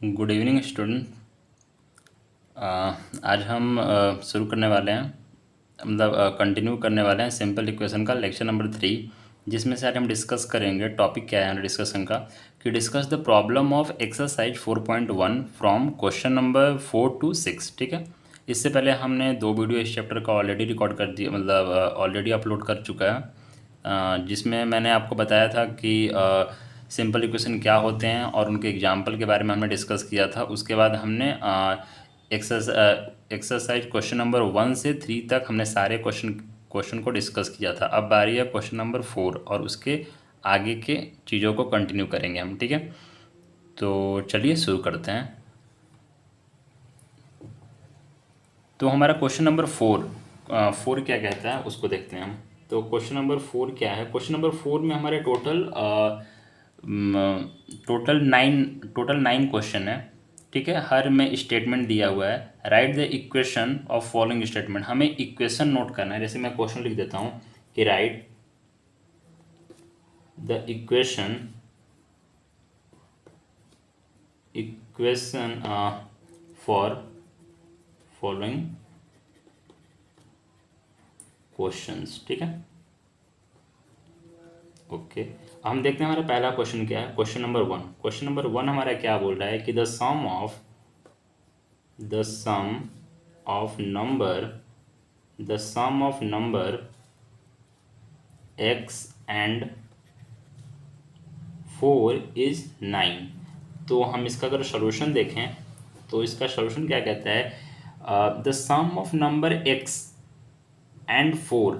Good evening student. आज हम शुरू करने वाले हैं, मतलब कंटिन्यू करने वाले हैं सिंपल इक्वेशन का लेक्चर नंबर 3, जिसमें से आज हम डिस्कस करेंगे। टॉपिक क्या है डिस्कशन का कि discuss the problem of exercise 4.1 from question number 4 to 6। ठीक है, इससे पहले हमने 2 वीडियो इस चैप्टर का ऑलरेडी रिकॉर्ड कर दिया, मतलब ऑलरेडी अपलोड कर चुका है, जिसमें मैंने आपको बताया था कि सिंपल इक्वेशन क्या होते हैं और उनके एग्जाम्पल के बारे में हमने डिस्कस किया था। उसके बाद हमने एक्सरसाइज क्वेश्चन नंबर 1 से 3 तक हमने सारे क्वेश्चन को डिस्कस किया था। अब बारी है क्वेश्चन नंबर 4 और उसके आगे के चीज़ों को कंटिन्यू करेंगे हम। ठीक है, तो चलिए शुरू करते हैं। तो हमारा क्वेश्चन नंबर 4 क्या कहता है उसको देखते हैं हम। तो क्वेश्चन नंबर 4 क्या है? क्वेश्चन नंबर 4 में हमारे टोटल 9 क्वेश्चन है। ठीक है, हर में स्टेटमेंट दिया हुआ है। Right the equation of following statement. हमें इक्वेशन नोट करना है। जैसे मैं क्वेश्चन लिख देता हूँ कि right the equation for following questions. ठीक है, ओके। हम देखते हैं हमारा पहला क्वेश्चन क्या है। Question number 1। क्वेश्चन नंबर 1 हमारा क्या बोल रहा है कि the sum of number x and 4 is 9। तो हम इसका अगर सोल्यूशन देखें तो इसका सोल्यूशन क्या कहता है, the sum of number x and 4।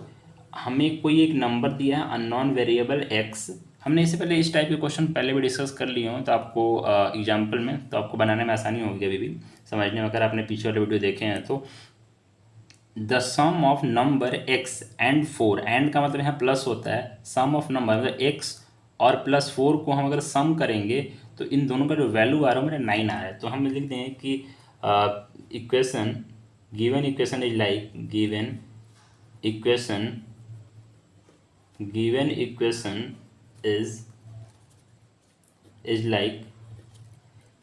हमें कोई एक नंबर दिया है अननोन वेरिएबल x। हमने इससे पहले इस टाइप के क्वेश्चन पहले भी डिस्कस कर लिए हों, तो आपको एग्जाम्पल में तो आपको बनाने में आसानी होगी अभी भी समझने में, अगर आपने पीछे वाले वीडियो देखे हैं तो। The sum of number x and 4, and का मतलब यहाँ प्लस होता है। सम ऑफ नंबर मतलब x और प्लस 4 को हम अगर सम करेंगे तो इन दोनों का जो वैल्यू आ रहा है मेरा 9 आ रहा है। तो हम लिख दें कि equation given equation is like given equation is like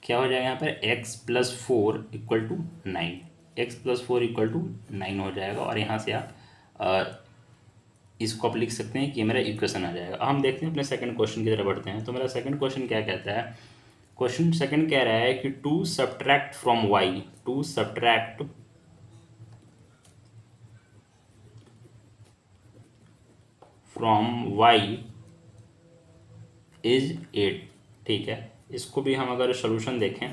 क्या हो जाएगा यहाँ पर x plus 4 equal to 9। X plus 4 equal to 9 हो जाएगा और यहाँ से आप इसको आप लिख सकते हैं कि ये मेरा इक्वेशन आ जाएगा। अब हम देखते हैं अपने सेकंड क्वेश्चन की तरफ बढ़ते हैं। तो मेरा सेकंड क्वेश्चन क्या कहता है? क्वेश्चन सेकंड कह रहा है कि two subtract from y is 8। ठीक है, इसको भी हम अगर सोल्यूशन देखें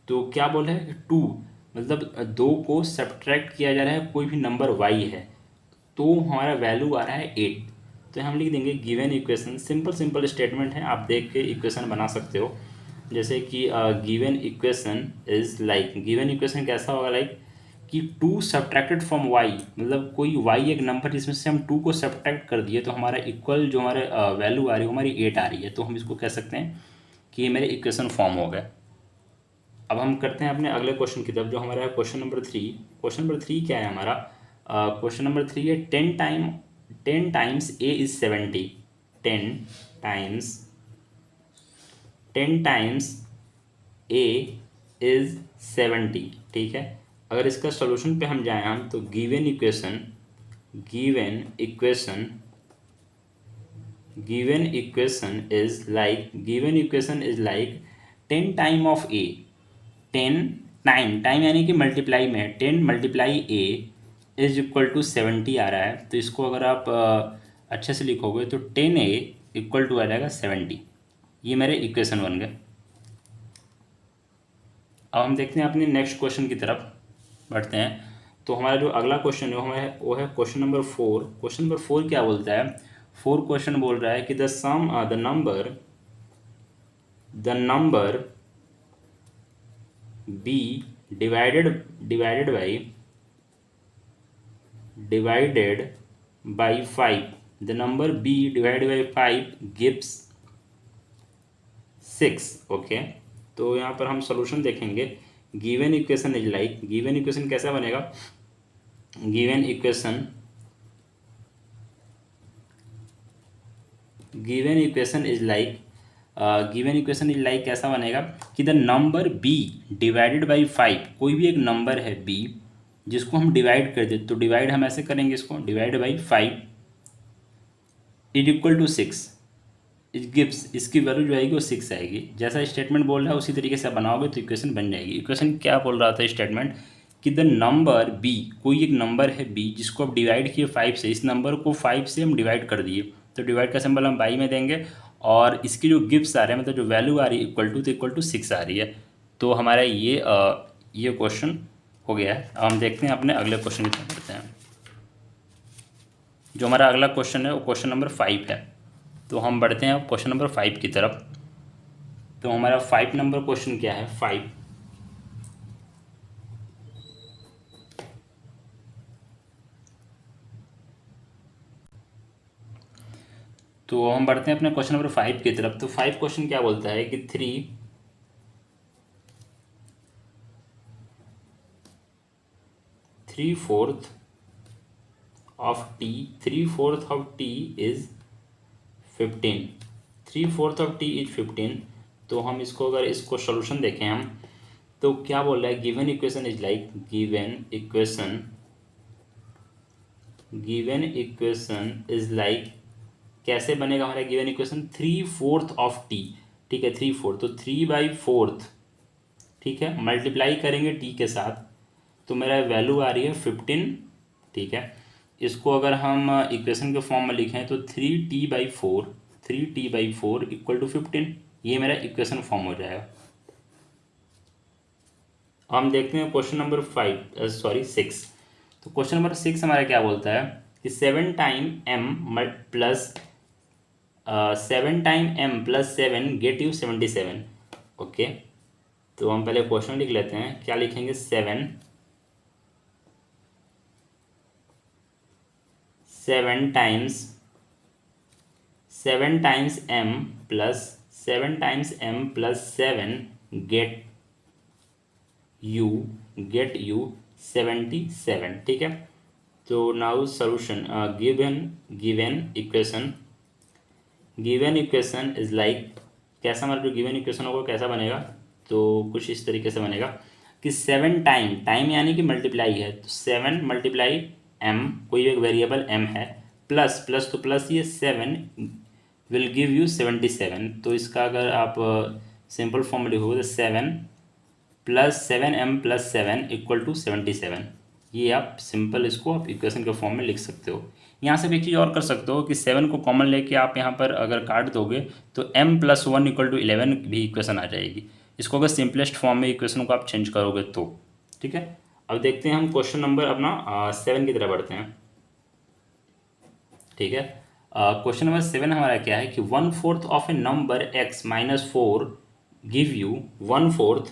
तो क्या बोल रहा है, टू मतलब 2 को सब्ट्रैक्ट किया जा रहा है, कोई भी नंबर y है तो हमारा वैल्यू आ रहा है 8। तो हम लिख देंगे गिवन इक्वेशन। सिंपल स्टेटमेंट है, आप देख के इक्वेशन बना सकते हो। जैसे कि गिवन इक्वेशन कैसा होगा, लाइक कि 2 सब्ट्रैक्टेड फ्रॉम y, मतलब कोई y एक नंबर जिसमें से हम 2 को सब्ट्रैक्ट कर दिए तो हमारा इक्वल जो हमारे वैल्यू आ रही है हमारी 8 आ रही है। तो हम इसको कह सकते हैं कि ये मेरे इक्वेशन फॉर्म हो गए। अब हम करते हैं अपने अगले क्वेश्चन की तरफ, जो हमारा है क्वेश्चन नंबर 3। क्वेश्चन नंबर 3 क्या है हमारा? क्वेश्चन नंबर 3 है 10 times a is 70। 10 times a is 70। ठीक है, अगर इसका सोल्यूशन पे हम जाएं हम तो given equation is like 10 time of a। 10 time यानी कि मल्टीप्लाई में है, 10 multiply a is equal to 70 आ रहा है। तो इसको अगर आप अच्छे से लिखोगे तो 10a इक्वल टू आ जाएगा 70। ये मेरे इक्वेशन बन गए। अब हम देखते हैं अपने नेक्स्ट क्वेश्चन की तरफ बढ़ते हैं। तो हमारा जो अगला क्वेश्चन है वो है क्वेश्चन नंबर 4। क्वेश्चन नंबर 4 क्या बोलता है? 4 क्वेश्चन बोल रहा है कि the number b divided by 5, the number b divided by 5 gives 6। Okay, तो यहाँ पर हम सोल्यूशन देखेंगे। Given equation is like, given equation कैसा बनेगा? Given equation is like given equation is like कैसा बनेगा कि the number b divided by 5, कोई भी एक नंबर है b जिसको हम डिवाइड कर दे, तो डिवाइड हम ऐसे करेंगे, इसको divide by 5 is equal to 6। It gives, इसकी वैल्यू जो आएगी वो 6 आएगी। जैसा स्टेटमेंट बोल रहा है उसी तरीके से बनाओगे तो इक्वेशन बन जाएगी। इक्वेशन क्या बोल रहा था स्टेटमेंट कि द नंबर b, कोई एक नंबर है b जिसको आप डिवाइड किए 5 से, इस नंबर को 5 से हम डिवाइड कर दिए, तो डिवाइड का सिंबल हम बाई में देंगे और इसकी जो गिफ्ट्स आ रहे हैं, मतलब जो वैल्यू आ रही है इक्वल टू, तो इक्वल टू 6 आ रही है। तो हमारा ये क्वेश्चन हो गया है। अब हम देखते हैं अपने अगले क्वेश्चन की तरफ बढ़ते हैं। जो हमारा अगला क्वेश्चन है वो क्वेश्चन नंबर 5 है। तो हम बढ़ते हैं क्वेश्चन नंबर 5 की तरफ। तो हमारा 5 नंबर क्वेश्चन क्या है, 5। तो हम बढ़ते हैं अपने क्वेश्चन नंबर 5 की तरफ। तो 5 क्वेश्चन क्या बोलता है कि 3/4 of t, 3/4 of t is 15, 3/4 of t is 15। तो हम इसको अगर इसको सोल्यूशन देखें हम, तो क्या बोल रहा है, given equation is like, given equation is like कैसे बनेगा हमारा गिवन इक्वेशन, 3/4 ऑफ टी, ठीक है, 3/4, तो 3/4, ठीक है, मल्टीप्लाई करेंगे टी के साथ, तो मेरा वैल्यू आ रही है 15, ठीक है। इसको अगर हम इक्वेशन के फॉर्म में लिखें तो 3t/4, 3t/4 इक्वल टू 15, ये मेरा इक्वेशन फॉर्म हो जाएगा। हम देखते हैं क्वेश्चन नंबर 6। तो क्वेश्चन नंबर 6 हमारा क्या बोलता है कि 7 time m plus 7 get you 77। Okay, तो हम पहले क्वेश्चन लिख लेते हैं। क्या लिखेंगे, 7 times m plus 7 get you 77, ठीक है। तो now solution, given equation is like, कैसा हमारा जो गिवन इक्वेशन होगा कैसा बनेगा, तो कुछ इस तरीके से बनेगा कि 7 टाइम यानी कि मल्टीप्लाई है, तो 7 मल्टीप्लाई m, कोई एक वेरिएबल m है, प्लस तो प्लस ये 7 विल गिव यू 77। तो इसका अगर आप सिंपल फॉर्म में लिखोगे तो 7 प्लस 7 इक्वल टू 77। ये आप सिंपल इसको आप इक्वेशन के फॉर्म में लिख सकते हो। यहाँ से भी एक चीज़ और कर सकते हो कि 7 को कॉमन लेके आप यहाँ पर अगर काट दोगे तो m+1 इक्वल टू 11 भी इक्वेशन आ जाएगी। इसको अगर सिंपलेस्ट फॉर्म में इक्वेशन को आप चेंज करोगे तो, ठीक है। अब देखते हैं हम क्वेश्चन नंबर अपना 7 की तरफ बढ़ते हैं, ठीक है। क्वेश्चन नंबर 7 हमारा क्या है कि 1/4 of A number x-4 give you 1/4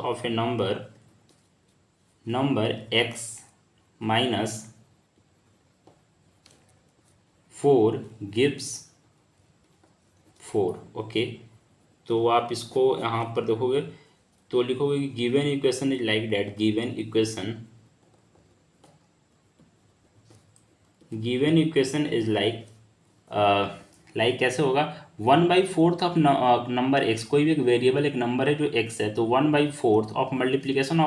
of a number x-4 gives 4। Okay, तो आप इसको यहाँ पर देखोगे तो लिखोगे कि given equation is like that, given equation is like कैसे होगा, 1/4 ऑफ नंबर x, कोई भी एक वेरिएबल एक नंबर है जो x है, तो 1/4 ऑफ मल्टीप्लीकेशन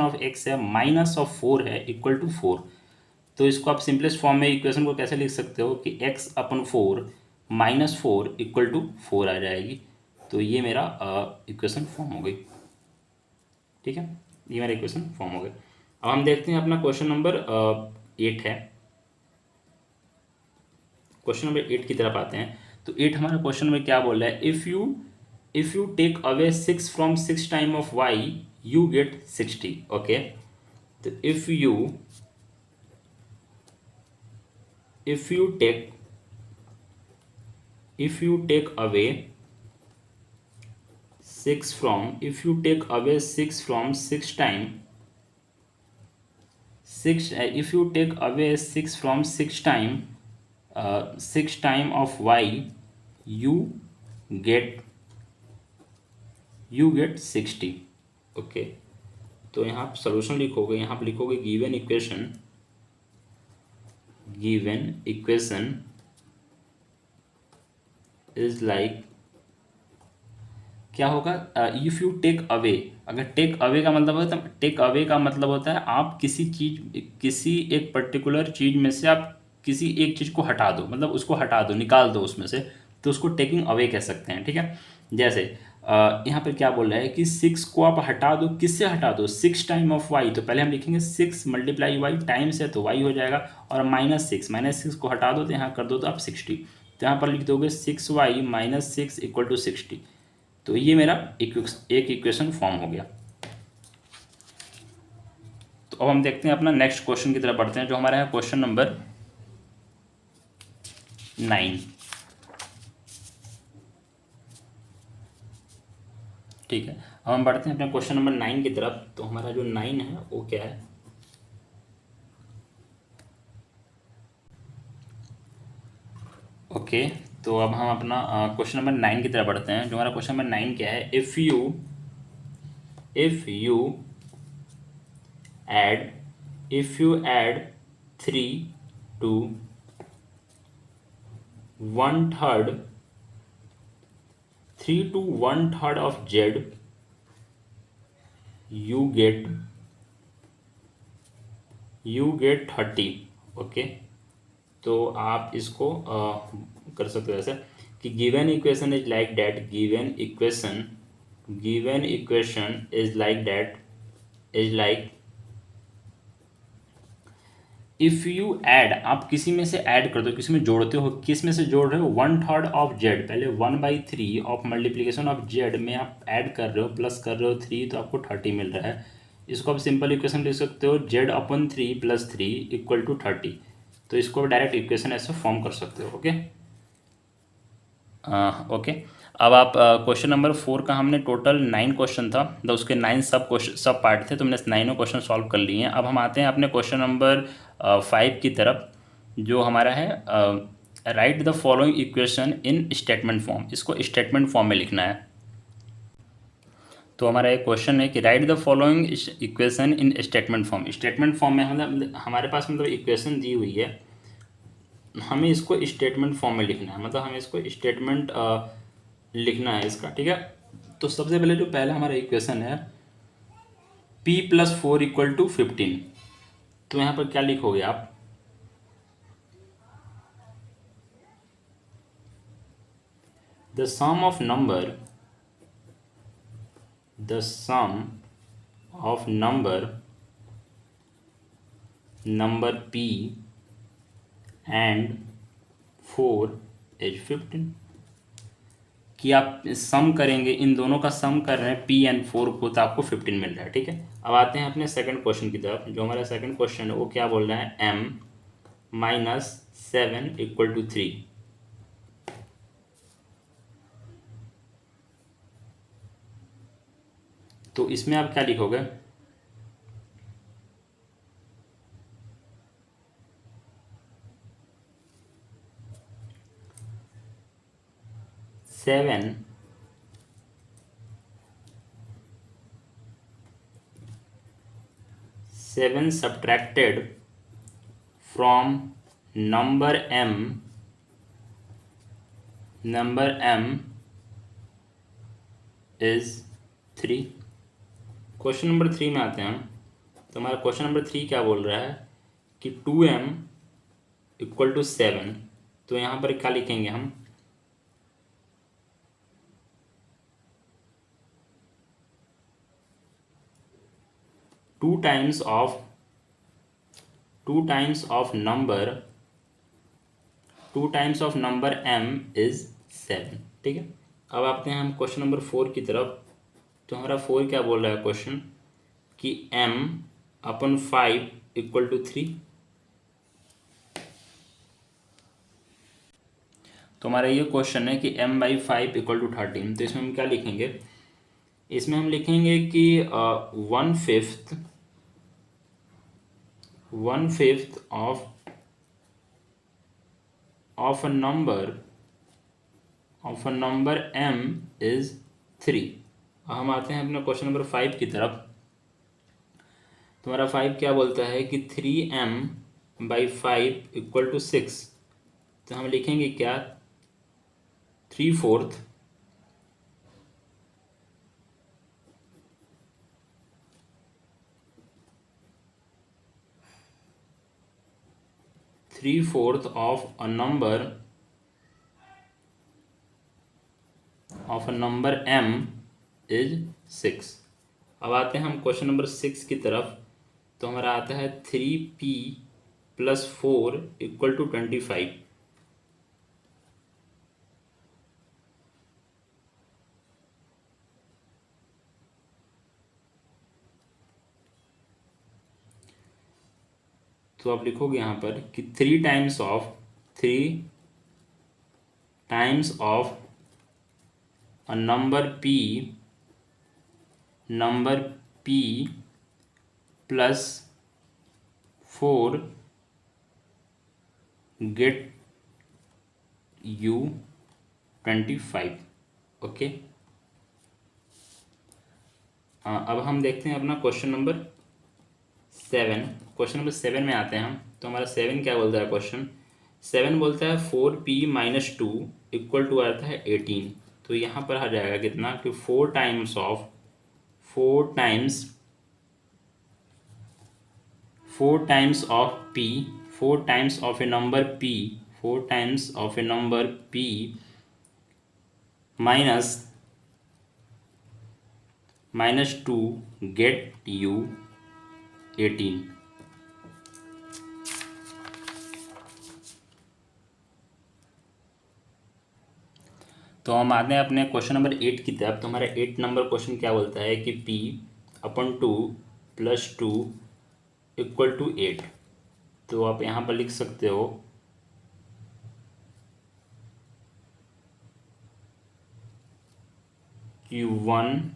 ऑफ x है माइनस ऑफ 4 है इक्वल टू 4। तो इसको आप सिंपलेस्ट फॉर्म में इक्वेशन को कैसे लिख सकते हो कि x/4 -4 इक्वल टू 4 आ जाएगी। तो ये मेरा इक्वेशन फॉर्म हो गई, ठीक है, ये मेरा इक्वेशन फॉर्म हो गया। अब हम देखते हैं अपना क्वेश्चन नंबर 8 है। क्वेश्चन नंबर 8 की तरफ आते हैं। तो 8 हमारा क्वेश्चन में क्या बोल रहा है, if you take away 6 from 6 time of y you get 60। Okay, तो if you take away 6 from 6 time, if you take away 6 from 6 time 6 time of y you get 60। Okay, तो यहाँ आप सोल्यूशन लिखोगे, यहाँ आप लिखोगे गिवन इक्वेशन इज लाइक, क्या होगा, इफ़ यू टेक अवे, अगर टेक अवे का मतलब होता है, टेक अवे का मतलब होता है आप किसी एक पर्टिकुलर चीज़ में से आप किसी एक चीज़ को हटा दो, मतलब उसको हटा दो, निकाल दो उसमें से, तो उसको टेकिंग अवे कह सकते हैं। ठीक है, जैसे यहाँ पर क्या बोल रहा है कि 6 को आप हटा दो, किससे हटा दो, 6 टाइम ऑफ वाई, तो पहले हम लिखेंगे 6 मल्टीप्लाई वाई, टाइम से तो वाई हो जाएगा, और -6 को हटा दो तो यहाँ कर दो तो आप 60, तो यहाँ पर लिख दोगे 6y - 6 = 60। तो ये मेरा एक इक्वेशन फॉर्म हो गया। तो अब हम देखते हैं अपना नेक्स्ट क्वेश्चन की तरफ बढ़ते हैं, जो हमारा है क्वेश्चन नंबर 9। ठीक है, अब हम बढ़ते हैं अपने क्वेश्चन नंबर 9 की तरफ। तो हमारा जो 9 है वो क्या है, ओके। तो अब हम अपना क्वेश्चन नंबर 9 की तरफ बढ़ते हैं। जो हमारा क्वेश्चन नंबर 9 क्या है, if you add 3 to 1/3 of z, you get 30। Okay, तो आप इसको कर सकते हो ऐसे कि given equation is like that, given equation is like if you add, आप किसी में से ऐड कर दो, किसी में जोड़ते हो, किस में से जोड़ रहे हो, 1/3 ऑफ जेड, पहले 1/3 ऑफ मल्टीप्लीकेशन ऑफ जेड में आप ऐड कर रहे हो, प्लस कर रहे हो 3, तो आपको 30 मिल रहा है। इसको आप सिंपल इक्वेशन लिख सकते हो, z/3 + 3 = 30। तो इसको डायरेक्ट इक्वेशन ऐसे फॉर्म कर सकते हो। Okay, okay. अब आप क्वेश्चन नंबर 4 का, हमने टोटल 9 क्वेश्चन था, तो उसके 9 सब पार्ट थे, तो हमने 9 क्वेश्चन सॉल्व कर लिए हैं। अब हम आते हैं अपने क्वेश्चन नंबर 5 की तरफ, जो हमारा है right the following equation in statement form. इसको स्टेटमेंट फॉर्म में लिखना है। तो हमारा एक क्वेश्चन है कि right the following equation in statement form. Statement form में मतलब हमारे पास मतलब इक्वेशन दी हुई है, हमें इसको स्टेटमेंट फॉर्म में लिखना है, मतलब हमें इसको स्टेटमेंट लिखना है इसका। ठीक है, तो सबसे पहले जो पहला हमारा इक्वेशन है p + 4 = 15, तो यहाँ पर क्या लिखोगे आप, the sum of number p and 4 is 15, कि आप सम करेंगे, इन दोनों का सम कर रहे हैं p and 4 को, तो आपको 15 मिल रहा है। ठीक है, अब आते हैं अपने सेकंड क्वेश्चन की तरफ। जो हमारा सेकंड क्वेश्चन है वो क्या बोल रहा है, m - 7 = 3। तो इसमें आप क्या लिखोगे, seven subtracted from number m is 3। Question number 3 में आते हैं हम। तो हमारा क्वेश्चन नंबर 3 क्या बोल रहा है कि 2m = 7। तो यहाँ पर क्या लिखेंगे हम, 2 times of number m is 7। ठीक है, अब आते हैं हम क्वेश्चन नंबर 4 की तरफ। तो हमारा 4 क्या बोल रहा है क्वेश्चन कि m/5 = 3। तो हमारा ये क्वेश्चन है कि m/5 = 13। तो इसमें हम क्या लिखेंगे, इसमें हम लिखेंगे कि 1/5 of a number m is 3। हम आते हैं अपने क्वेश्चन नंबर 5 की तरफ। तुम्हारा 5 क्या बोलता है कि 3m/5 = 6। तो हम लिखेंगे क्या, 3/4 3/4 of a number m is 6। अब आते हैं हम क्वेश्चन नंबर 6 की तरफ। तो हमारा आता है 3p + 4 = 25। तो आप लिखोगे यहाँ पर कि 3 times of a number p +4 get you 25। Okay. अब हम देखते हैं अपना क्वेश्चन नंबर 7। क्वेश्चन नंबर 7 में आते हैं हम। तो हमारा 7 क्या बोलता है क्वेश्चन, 7 बोलता है 4p - 2 = आता है 18। तो यहाँ पर आ जाएगा कितना कि 4 times of p, 4 times of A number p -2 get you 18। तो हम आते हैं अपने क्वेश्चन नंबर 8 की तरफ। तो हमारा 8 नंबर क्वेश्चन क्या बोलता है कि p/2 + 2 = 8। तो आप यहाँ पर लिख सकते हो कि 1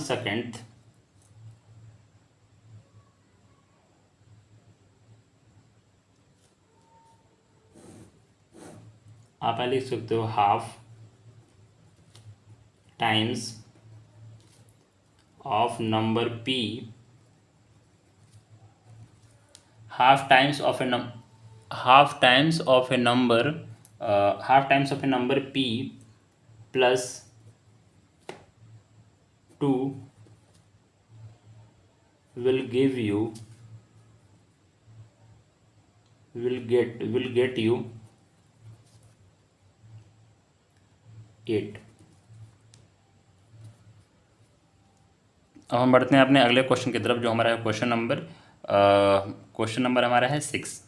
सेकेंड आप लिख सकते हो half times of number p, half times of A half times of A number p +2 will give you will get you 8। अब हम बढ़ते हैं अपने अगले क्वेश्चन की तरफ, जो हमारा क्वेश्चन नंबर हमारा है 6।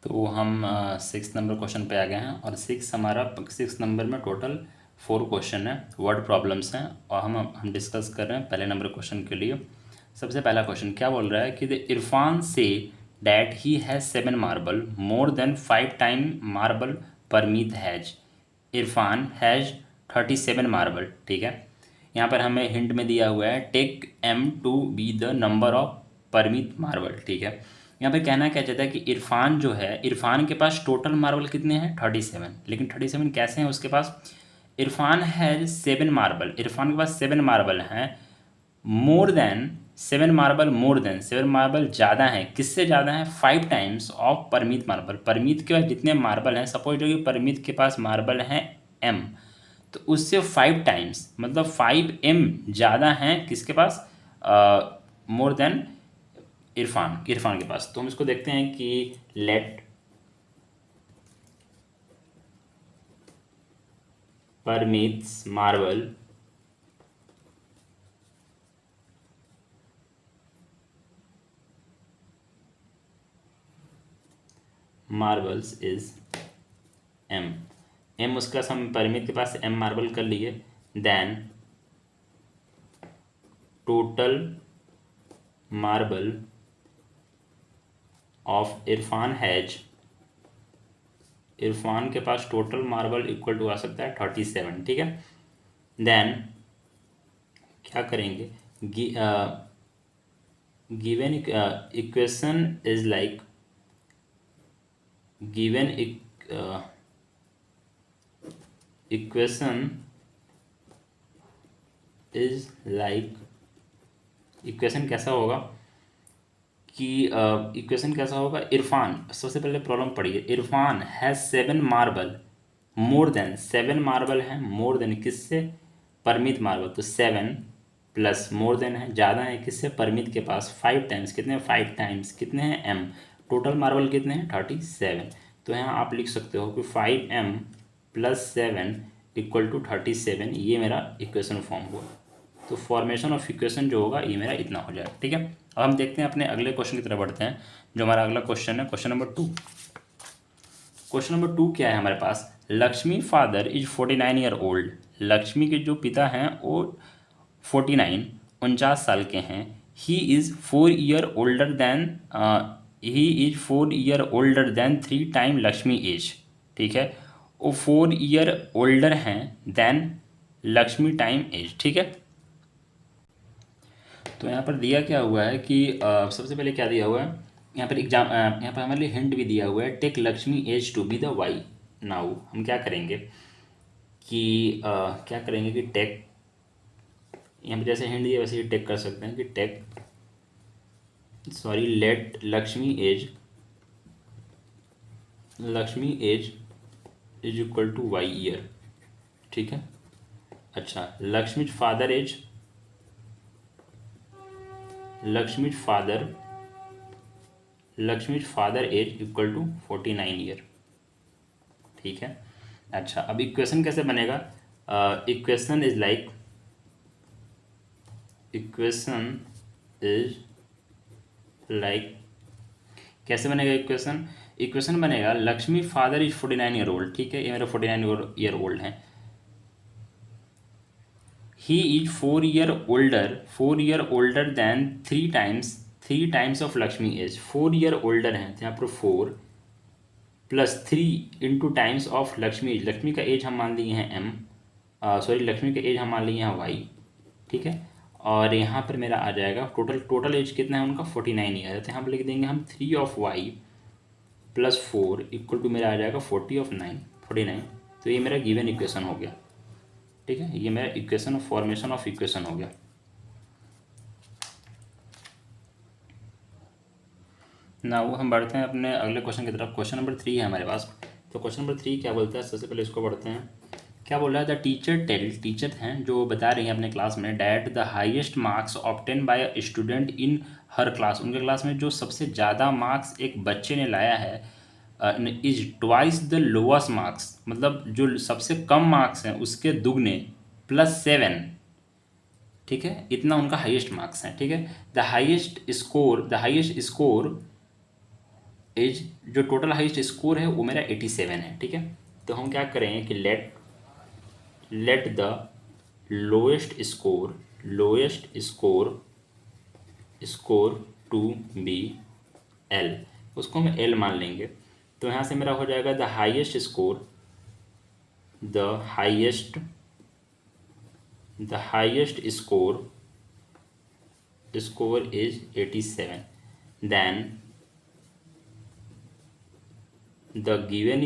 तो हम 6 नंबर क्वेश्चन पे आ गए हैं। और 6 नंबर में टोटल 4 क्वेश्चन है, वर्ड प्रॉब्लम्स हैं। और हम डिस्कस कर रहे हैं पहले नंबर क्वेश्चन के लिए। सबसे पहला क्वेश्चन क्या बोल रहा है कि the Irfan say that he has 7 marble more than 5 time marble Parmeet has. Irfan has 37 marble. ठीक है, यहाँ पर हमें हिंट में दिया हुआ है take m to be the number of Parmit marble. ठीक है, यहाँ पे कहना क्या चाहता है कि इरफान जो है, इरफान के पास टोटल मार्बल कितने हैं 37। लेकिन 37 कैसे हैं उसके पास, इरफान हैज 7 मार्बल, इरफान के पास 7 मार्बल हैं। More than 7 marble, more than 7 marble ज़्यादा हैं, किससे ज़्यादा हैं, 5 times of Parmeet marble. Parmeet के पास जितने मार्बल हैं, सपोज करो कि परमीत के पास मार्बल हैं m, तो उससे 5 टाइम्स मतलब 5m ज़्यादा हैं किसके पास, मोर देन इरफान के पास। तो हम इसको देखते हैं कि let Parmit's marbles is m उसका हम परमित के पास m मार्बल कर लिए। Then total marble of Irfan has, Irfan के पास टोटल मार्बल इक्वल टू आ सकता है 37। ठीक है, देन क्या करेंगे, given equation is like given equation is like, equation कैसा होगा कि इक्वेशन कैसा होगा, इरफान, सबसे पहले प्रॉब्लम पढ़िए, Irfan has 7 marble more than, 7 marble है मोर देन किससे, परमित मार्बल, तो 7 प्लस मोर देन है, ज़्यादा है किससे, परमित के पास, 5 टाइम्स, कितने 5 टाइम्स कितने हैं m, टोटल मार्बल कितने हैं 37। तो यहाँ आप लिख सकते हो कि 5m प्लस 7 इक्वल टू 37, ये मेरा इक्वेशन फॉर्म हुआ। तो फॉर्मेशन ऑफ इक्वेशन जो होगा ये मेरा इतना हो जाएगा, ठीक है। अब हम देखते हैं अपने अगले क्वेश्चन की तरफ बढ़ते हैं, जो हमारा अगला क्वेश्चन है, क्वेश्चन नंबर 2। क्वेश्चन नंबर 2 क्या है हमारे पास, Lakshmi father is 49 year old, Lakshmi के जो पिता हैं वो 49 साल के हैं। He is 4 year older than, he is 4 year older than 3 time Lakshmi age, ठीक है। वो 4 ईयर ओल्डर हैं देन लक्ष्मी टाइम एज, ठीक है। तो यहाँ पर दिया क्या हुआ है कि सबसे पहले क्या दिया हुआ है यहाँ पर एग्जाम, यहाँ पर हमारे लिए हिंट भी दिया हुआ है, take Lakshmi age to be the y. Now हम क्या करेंगे कि क्या करेंगे कि टेक, यहाँ पर जैसे हिंट दिया वैसे ही टेक कर सकते हैं कि take, sorry, let Lakshmi age is equal to y year, ठीक है। अच्छा, Lakshmi father age equal to 49 year, ठीक है। अच्छा, अब इक्वेशन कैसे बनेगा, इक्वेशन इज लाइक, कैसे बनेगा इक्वेशन, इक्वेशन बनेगा Lakshmi father is 49 year old, ठीक है, ये मेरा 49 ईयर ओल्ड है। He is 4 year older than 3 times of Lakshmi age, 4 year older हैं, तो यहाँ पर 4 plus 3 into times of Lakshmi age, Lakshmi का एज हम मान लिए हैं m, सॉरी लक्ष्मी का एज हम मान लिए हैं y, ठीक है। और यहाँ पर मेरा आ जाएगा टोटल एज कितना है उनका 49 ईयर है, तो यहाँ पर लिख देंगे हम 3 of y plus 4 equal to मेरा आ जाएगा 49, तो ये मेरा गिवन इक्वेशन हो गया, ठीक है। ये मेरा equation of formation of equation हो गया। ना वो हम बढ़ते हैं अपने अगले क्वेश्चन की तरफ, क्वेश्चन नंबर 3 है हमारे पास। तो क्वेश्चन नंबर 3 क्या बोलता है, सबसे पहले इसको पढ़ते हैं। क्या बोल रहा है, द टीचर हैं जो बता रही हैं अपने क्लास में, that the highest marks obtain bye a student in her class, उनके क्लास में जो सबसे ज़्यादा मार्क्स एक बच्चे ने लाया है, is twice the lowest marks, मतलब जो सबसे कम मार्क्स हैं उसके दुगने, प्लस 7, ठीक है, इतना उनका हाईएस्ट मार्क्स है, ठीक है। द हाईएस्ट स्कोर एज, जो टोटल हाईएस्ट स्कोर है वो मेरा 87 है, ठीक है। तो हम क्या करेंगे कि let the lowest score to be l, उसको हम एल मान लेंगे। तो यहाँ से मेरा हो जाएगा the highest score is 87, then the given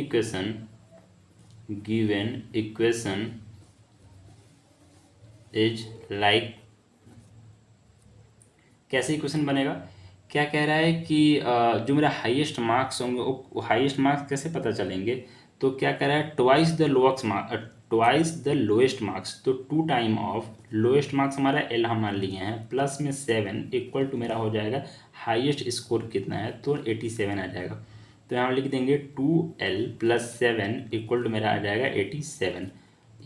equation is like, कैसे इक्वेशन बनेगा, क्या कह रहा है कि जो मेरा हाईएस्ट मार्क्स होंगे वो हाईएस्ट मार्क्स कैसे पता चलेंगे, तो क्या कह रहा है ट्वाइस द लोएस्ट मार्क्स, तो 2 टाइम ऑफ लोएस्ट मार्क्स हमारा एल हम मान लिए हैं, प्लस में 7 इक्वल टू मेरा हो जाएगा हाईएस्ट स्कोर कितना है, तो 87 आ जाएगा। तो यहाँ लिख देंगे 2l प्लस 7 इक्वल टू मेरा आ जाएगा 87,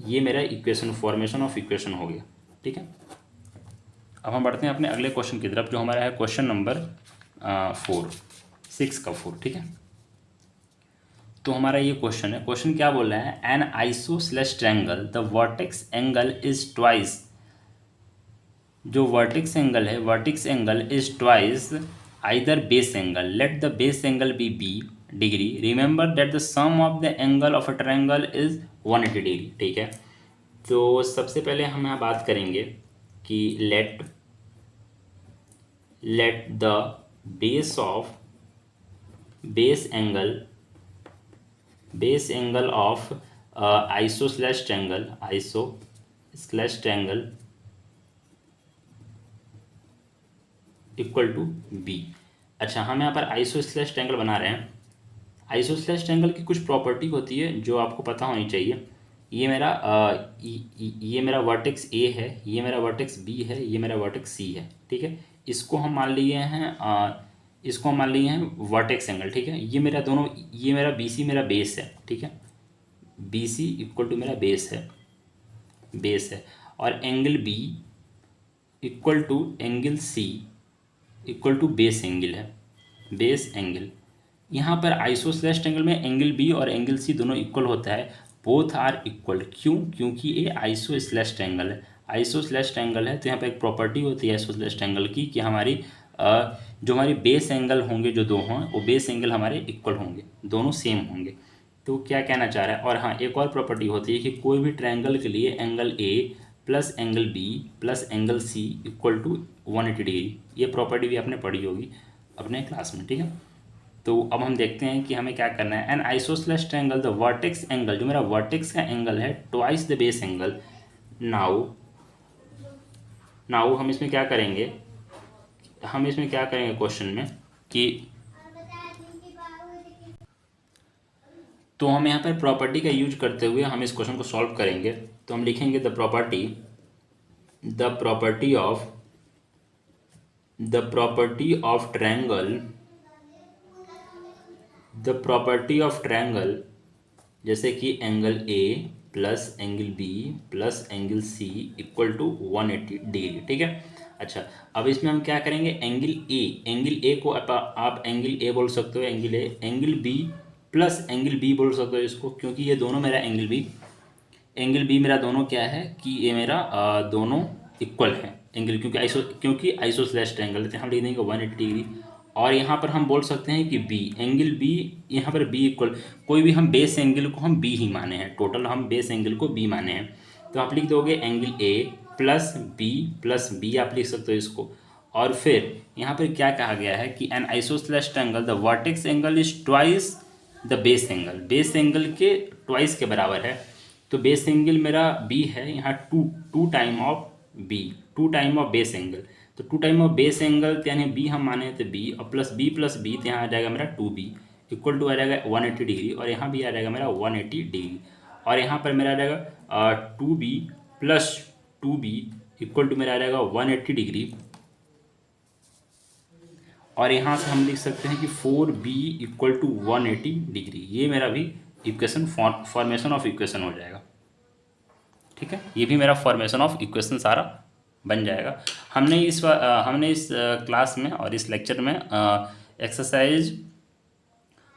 ये मेरा इक्वेशन फॉर्मेशन ऑफ इक्वेशन हो गया, ठीक है। अब हम बढ़ते हैं अपने अगले क्वेश्चन की तरफ, जो हमारा है क्वेश्चन नंबर 4, ठीक है। तो हमारा ये क्वेश्चन है, क्वेश्चन क्या बोल रहा है, an isosceles triangle the vertex angle is twice, जो vertex angle is twice either base angle, let the base angle be b degree, remember that the sum of the angle of a triangle is 180 degree, ठीक है। तो सबसे पहले हम यहाँ बात करेंगे कि let the base angle base angle of isosceles triangle equal to b. अच्छा, हम यहाँ पर आइसो स्लैश ट्रैंगल बना रहे हैं। आइसोसेलेस ट्रायंगल की कुछ प्रॉपर्टी होती है जो आपको पता होनी चाहिए। ये मेरा वर्टेक्स ए है, ये मेरा वर्टेक्स बी है, ये मेरा वर्टेक्स सी है, ठीक है। इसको हम मान लिए हैं वर्टेक्स एंगल, ठीक है। ये मेरा बी सी मेरा बेस है, ठीक है। बी सी इक्वल टू मेरा बेस है और angle b equal to angle c equal to base angle. यहाँ पर आइसोसेलेस ट्रायंगल में एंगल बी और एंगल सी दोनों इक्वल होता है, बोथ आर इक्वल। क्यों? क्योंकि ये आइसोसेलेस ट्रायंगल है। आइसोसेलेस ट्रायंगल है तो यहाँ पर एक प्रॉपर्टी होती है आइसोसेलेस ट्रायंगल की कि जो हमारी बेस एंगल होंगे जो दो हों, वो बेस एंगल हमारे इक्वल होंगे, दोनों सेम होंगे। तो क्या कहना चाह रहा है? और हाँ, एक और प्रॉपर्टी होती है कि कोई भी ट्रायंगल के लिए angle a plus angle b plus angle c equal to 180 degree. ये प्रॉपर्टी भी आपने पढ़ी होगी अपने क्लास में, ठीक है। तो अब हम देखते हैं कि हमें क्या करना है। An isosceles triangle the vertex angle, जो मेरा वर्टेक्स का एंगल है, twice the base angle. Now हम इसमें क्या करेंगे क्वेश्चन में कि तो हम यहाँ पर प्रॉपर्टी का यूज करते हुए हम इस क्वेश्चन को सॉल्व करेंगे। तो हम लिखेंगे द प्रॉपर्टी ऑफ ट्रायंगल, जैसे कि angle a plus angle b plus angle c equal to 180 degree, ठीक है। अच्छा, अब इसमें हम क्या करेंगे, एंगल ए को आप एंगल ए बोल सकते हो, angle b plus angle b बोल सकते हो इसको, क्योंकि ये दोनों मेरा एंगल बी मेरा दोनों क्या है कि ये मेरा दोनों इक्वल है एंगल, क्योंकि आइसोसेलेस ट्रायंगल है, हम लिख देंगे 180 डिग्री। और यहाँ पर हम बोल सकते हैं कि एंगल बी, यहाँ पर बी इक्वल, कोई भी हम बेस एंगल को हम बी ही माने हैं, टोटल हम बेस एंगल को बी माने हैं। तो आप लिख दोगे एंगल ए प्लस बी आप लिख सकते हो इसको। और फिर यहाँ पर क्या कहा गया है कि N isosceles triangle the vertex angle is twice the base angle के ट्वाइस के बराबर है। तो बेस एंगल मेरा बी है, यहाँ two time of base angle. तो 2 टाइम ऑफ बेस एंगल यानी बी हम माने तो बी, और प्लस बी तो यहाँ आ जाएगा मेरा 2b इक्वल टू आ जाएगा 180 डिग्री, और यहाँ भी आ जाएगा मेरा 180 डिग्री। और यहाँ पर मेरा आ जाएगा 2b plus 2b equal to मेरा आ जाएगा 180 डिग्री। और यहाँ से हम लिख सकते हैं कि 4b इक्वल टू 180 डिग्री। ये मेरा भी इक्वेशन फॉर्मेशन ऑफ इक्वेशन हो जाएगा, ठीक है। ये भी मेरा फॉर्मेशन ऑफ इक्वेशन सारा बन जाएगा। हमने इस क्लास में और इस लेक्चर में एक्सरसाइज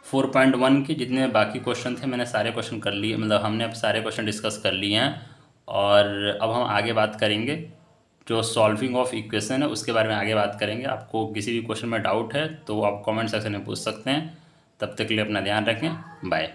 4.1 के जितने बाकी क्वेश्चन थे मैंने सारे क्वेश्चन कर लिए, मतलब हमने अब सारे क्वेश्चन डिस्कस कर लिए हैं। और अब हम आगे बात करेंगे जो सॉल्विंग ऑफ इक्वेशन है उसके बारे में आगे बात करेंगे। आपको किसी भी क्वेश्चन में डाउट है तो आप कमेंट सेक्शन में पूछ सकते हैं। तब तक के लिए अपना ध्यान रखें, बाय।